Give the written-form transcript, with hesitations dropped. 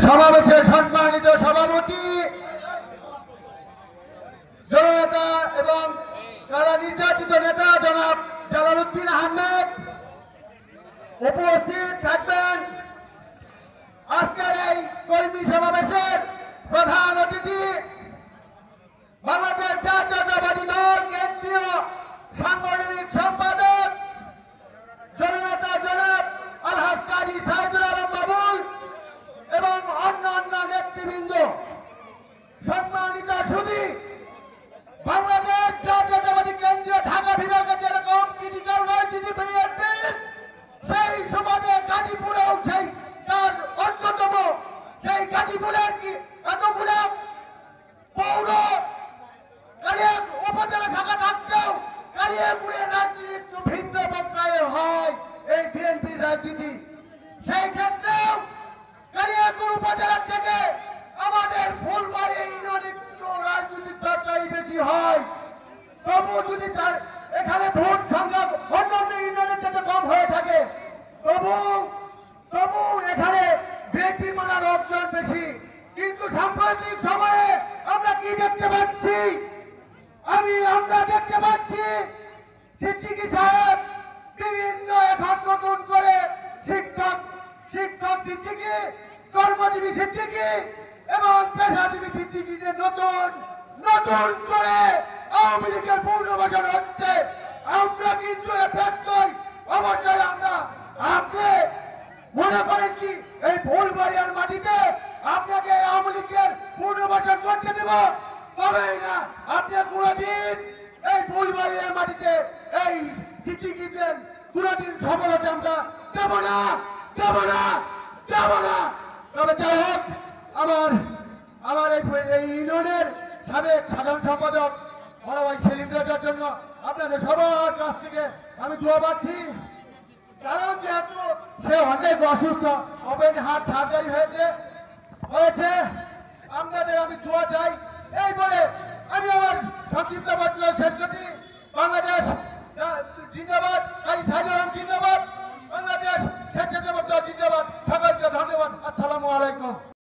সমাবেশের সম্মানিত সভাপতি জননেতা এবং কারা নির্যাতিত নেতা জনাব জালালউদ্দিন আহমেদ উপস্থিত থাকবেন। আজকের এই কর্মী সমাবেশের প্রধান অতিথি বাংলাদেশ জাতীয়তাবাদী দল কেন্দ্রীয় সাংগঠনিক সম্পাদক জননেতা জনাব আলহাজ কাজী সাইদুল আলম বাবুল এবং অন্যান্য নেতৃবৃন্দ। সম্মানিত সুধী, বাংলাদেশ জাতীয়তাবাদী কেন্দ্রীয় ঢাকা বিভাগের যেরকম ক্রিটিক্যাল রাজনীতি বিএনপির, সেই সমাজে গাজীপুরেও সেই তার অন্যতম সেই গাজীপুরের এতগুলো পৌর উপজেলা শাখা থাকতেও কালিয়াপুরের রাজনীতি একটু ভিন্ন প্রকারের হয় এই বিএনপির রাজনীতি। সেই ক্ষেত্রেও কালিয়াপুর উপজেলা থেকে আমাদের ফুলবাড়ি ইউনিয়নে একটু রাজনীতির চর্চাই বেশি হয়। তবু যদি এখানে ভোট সংখ্যা অন্যান্য ইউনিয়নের থেকে কম হয়ে থাকে, তবু এখানে বিএনপি মানার অর্জন বেশি। কিন্তু সাম্প্রতিক সময়ে আমরা কি দেখতে পাচ্ছি? আমরা দেখতে পাচ্ছি সিদ্দিকী সাহেব বিভিন্ন এখন নতুন করে শিক্ষক সিদ্দিকী, কর্মজীবী সিদ্দিকী এবং পেশাজীবী সিদ্দিকীদের নতুন করে আওয়ামী লীগের পুনর্বাসন হচ্ছে। আমরা কিন্তু অবশ্যই আপনি মনে করেন কি এই ফুলবাড়িয়ার মাটিতে আপনাকে আওয়ামী লীগের পুনর্বাসন করতে দেব? তবেই না। আপনি কোনদিন এই ফুলবাড়িয়ার মাটিতে এই সিদ্দিকীদের কোনদিন সফলতা আমরা দেব না। তবে যাই হোক, আমার এই ইউনিয়নের সাবেক সাধারণ সম্পাদক বড় ভাই সেলিম রাজার জন্য আপনাদের সবার কাছ থেকে আমি দোয়া পাচ্ছি। কারণ যেহেতু সে অনেক অসুস্থ, ওপেন হার্ট সার্জারি হয়েছে, আপনাদের আমি দোয়া চাই। এই বলে আমি আমার সংক্ষিপ্ত বক্তব্য শেষ করি। বাংলাদেশ